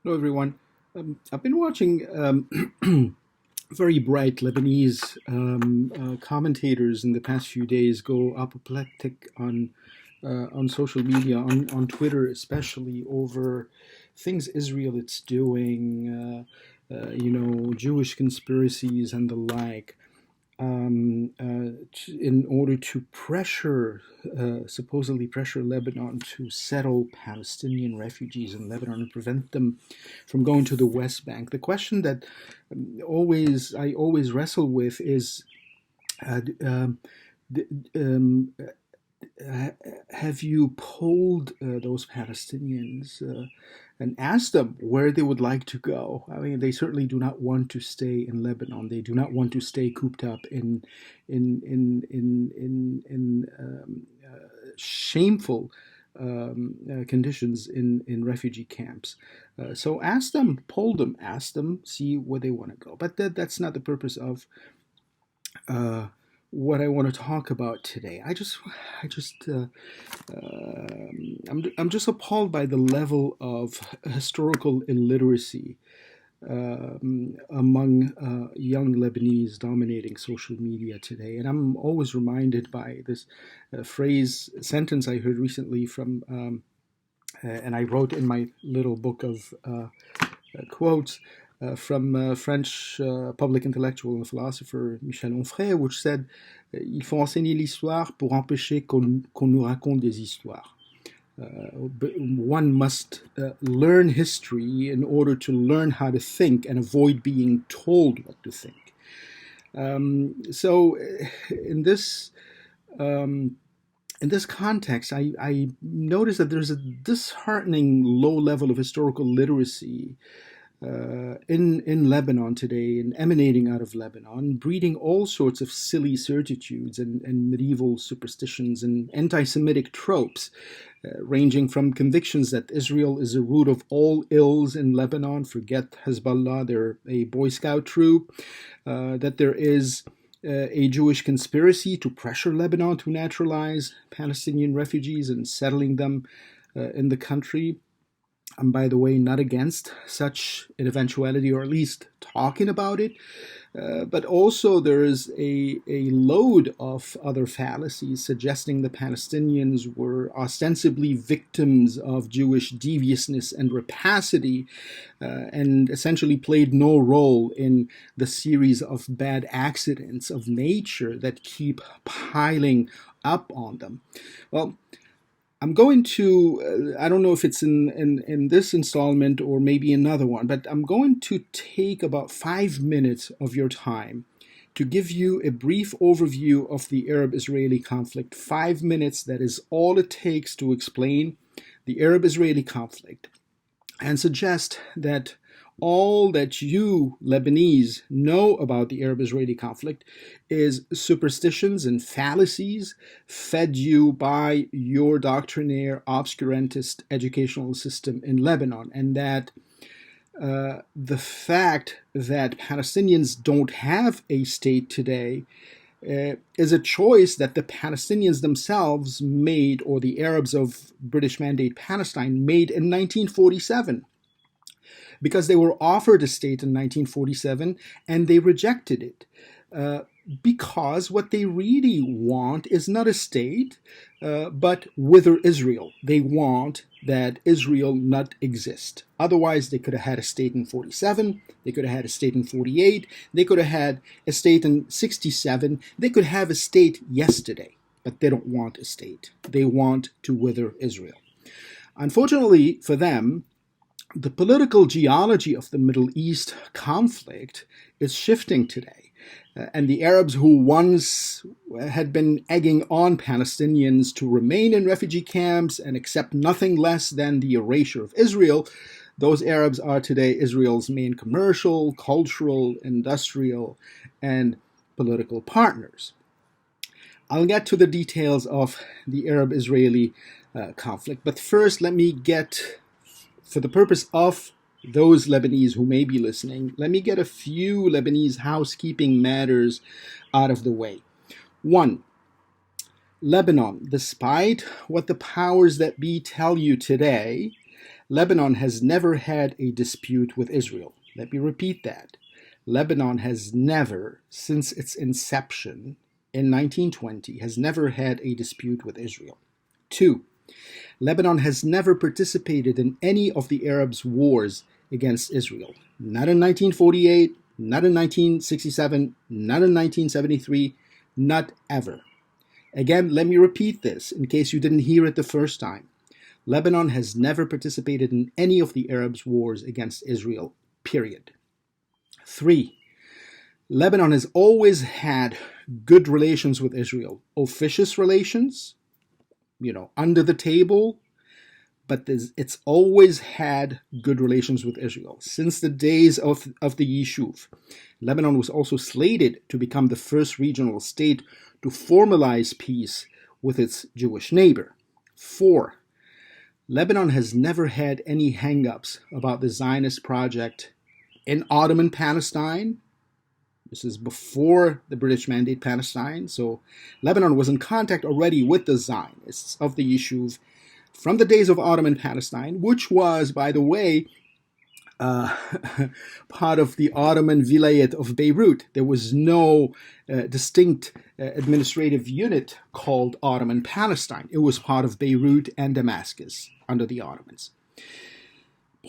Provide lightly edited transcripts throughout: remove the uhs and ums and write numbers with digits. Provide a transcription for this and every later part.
Hello, everyone. I've been watching very bright Lebanese commentators in the past few days go apoplectic on social media, on Twitter especially, over things Israel it's doing, Jewish conspiracies and the like in order to supposedly pressure Lebanon to settle Palestinian refugees in Lebanon and prevent them from going to the West Bank. The question that I always wrestle with is, uh, um, um, have you polled those Palestinians and asked them where they would like to go? I mean, they certainly do not want to stay in Lebanon. They do not want to stay cooped up in shameful conditions in refugee camps. So ask them, poll them, ask them, see where they want to go. But that's not the purpose of uh, what I want to talk about today. I'm just appalled by the level of historical illiteracy among young Lebanese dominating social media today. And I'm always reminded by this sentence I heard recently and I wrote in my little book of quotes from French public intellectual and philosopher Michel Onfray, which said, "Il faut enseigner l'histoire pour empêcher qu'on nous raconte des histoires." But one must learn history in order to learn how to think and avoid being told what to think. So, in this context, I notice that there's a disheartening low level of historical literacy in Lebanon today, and emanating out of Lebanon, breeding all sorts of silly certitudes and medieval superstitions and anti-Semitic tropes, ranging from convictions that Israel is the root of all ills in Lebanon, forget Hezbollah, they're a Boy Scout troop, that there is a Jewish conspiracy to pressure Lebanon to naturalize Palestinian refugees and settling them in the country. I'm, by the way, not against such an eventuality, or at least talking about it. But also there is a load of other fallacies suggesting the Palestinians were ostensibly victims of Jewish deviousness and rapacity, and essentially played no role in the series of bad accidents of nature that keep piling up on them. Well, I'm going to, I don't know if it's in this installment or maybe another one, but I'm going to take about 5 minutes of your time to give you a brief overview of the Arab-Israeli conflict. 5 minutes, that is all it takes to explain the Arab-Israeli conflict, and suggest that all that you Lebanese know about the Arab-Israeli conflict is superstitions and fallacies fed you by your doctrinaire obscurantist educational system in Lebanon, and that the fact that Palestinians don't have a state today is a choice that the Palestinians themselves made, or the Arabs of British Mandate Palestine made in 1947. Because they were offered a state in 1947 and they rejected it. Because what they really want is not a state, but wither Israel. They want that Israel not exist. Otherwise, they could have had a state in 47, they could have had a state in 48, they could have had a state in 67, they could have a state yesterday, but they don't want a state. They want to wither Israel. Unfortunately for them, the political geology of the Middle East conflict is shifting today. And the Arabs who once had been egging on Palestinians to remain in refugee camps and accept nothing less than the erasure of Israel, those Arabs are today Israel's main commercial, cultural, industrial, and political partners. I'll get to the details of the Arab-Israeli conflict, but first let me get, for the purpose of those Lebanese who may be listening, let me get a few Lebanese housekeeping matters out of the way. One, Lebanon, despite what the powers that be tell you today, Lebanon has never had a dispute with Israel. Let me repeat that. Lebanon has never, since its inception in 1920, has never had a dispute with Israel. 2. Lebanon has never participated in any of the Arabs' wars against Israel. Not in 1948, not in 1967, not in 1973, not ever. Again, let me repeat this in case you didn't hear it the first time. Lebanon has never participated in any of the Arabs' wars against Israel, period. 3. Lebanon has always had good relations with Israel. Officious relations, under the table, but it's always had good relations with Israel. Since the days of the Yishuv, Lebanon was also slated to become the first regional state to formalize peace with its Jewish neighbor. 4. Lebanon has never had any hang-ups about the Zionist project in Ottoman Palestine. This is before the British Mandate Palestine. So Lebanon was in contact already with the Zionists of the Yishuv from the days of Ottoman Palestine, which was, by the way, part of the Ottoman Vilayet of Beirut. There was no distinct administrative unit called Ottoman Palestine. It was part of Beirut and Damascus under the Ottomans.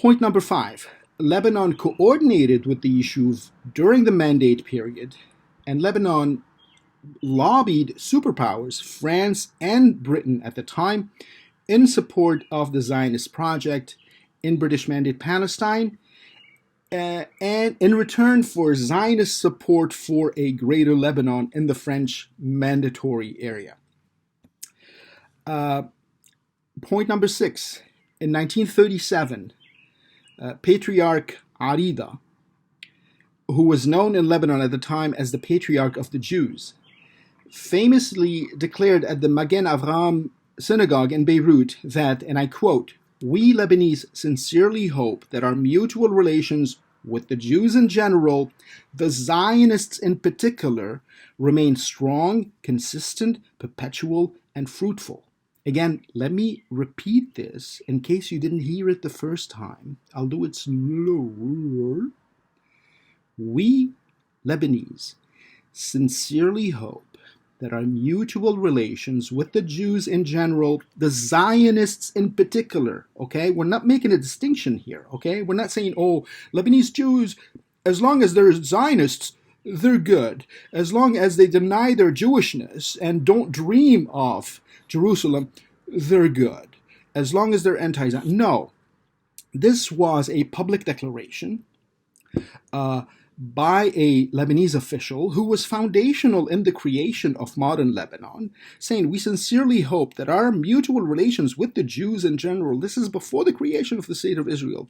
Point number 5. Lebanon coordinated with the Yishuv during the Mandate period, and Lebanon lobbied superpowers, France and Britain at the time, in support of the Zionist project in British Mandate Palestine, and in return for Zionist support for a greater Lebanon in the French mandatory area. Point number 6. In 1937, Patriarch Arida, who was known in Lebanon at the time as the Patriarch of the Jews, famously declared at the Magen Avraham synagogue in Beirut that, and I quote, "We Lebanese sincerely hope that our mutual relations with the Jews in general, the Zionists in particular, remain strong, consistent, perpetual, and fruitful." Again, let me repeat this in case you didn't hear it the first time. I'll do it slower. We Lebanese sincerely hope that our mutual relations with the Jews in general, the Zionists in particular, okay? We're not making a distinction here, okay? We're not saying, oh, Lebanese Jews, as long as they're Zionists, they're good. As long as they deny their Jewishness and don't dream of Jerusalem, they're good. As long as they're anti-Zionist. No. This was a public declaration by a Lebanese official who was foundational in the creation of modern Lebanon, saying, we sincerely hope that our mutual relations with the Jews in general, this is before the creation of the State of Israel,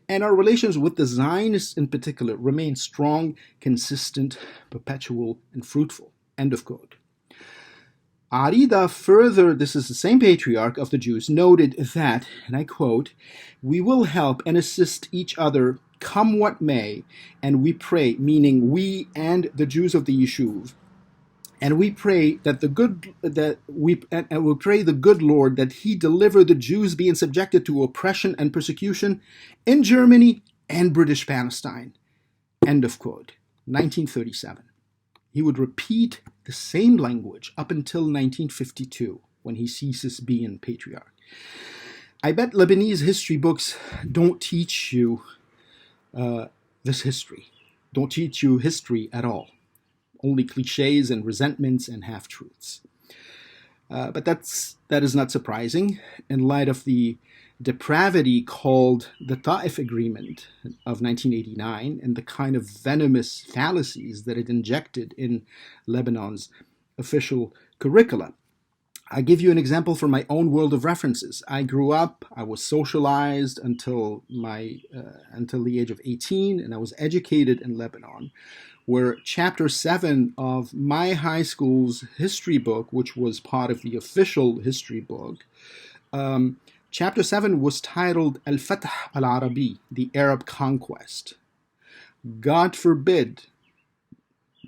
and our relations with the Zionists in particular remain strong, consistent, perpetual, and fruitful. End of quote. Arida further, this is the same patriarch of the Jews, noted that, and I quote, "We will help and assist each other come what may, and we pray," meaning we and the Jews of the Yishuv, "and we pray that we pray the good Lord that He deliver the Jews being subjected to oppression and persecution in Germany and British Palestine." End of quote. 1937. He would repeat the same language up until 1952, when he ceases being patriarch. I bet Lebanese history books don't teach you this history. Don't teach you history at all. Only cliches and resentments and half-truths. But that is not surprising in light of the depravity called the Ta'if Agreement of 1989 and the kind of venomous fallacies that it injected in Lebanon's official curricula. I give you an example from my own world of references. I grew up, I was socialized until the age of 18, and I was educated in Lebanon, where Chapter 7 of my high school's history book, which was part of the official history book, Chapter 7 was titled Al-Fath al-Arabi, the Arab Conquest. God forbid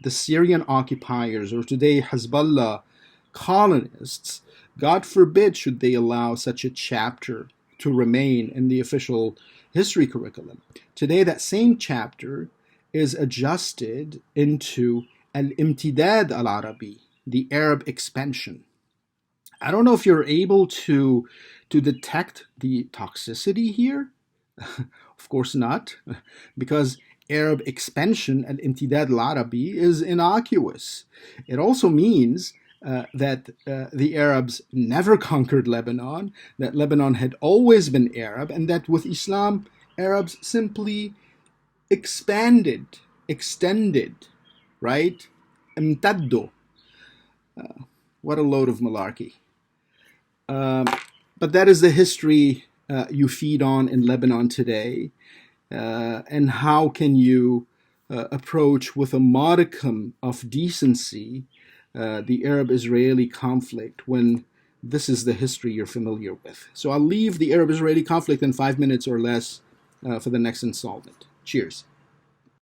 the Syrian occupiers, or today Hezbollah colonists, God forbid should they allow such a chapter to remain in the official history curriculum. Today, that same chapter is adjusted into al-imtidad al-Arabi, the Arab expansion. I don't know if you're able to detect the toxicity here. Of course not, because Arab expansion, al-imtidad al-Arabi, is innocuous. It also means that the Arabs never conquered Lebanon, that Lebanon had always been Arab, and that with Islam, Arabs simply expanded, extended, right? Imtaddo. What a load of malarkey. But that is the history you feed on in Lebanon today. And how can you approach with a modicum of decency the Arab-Israeli conflict when this is the history you're familiar with? So I'll leave the Arab-Israeli conflict in 5 minutes or less for the next installment. Cheers.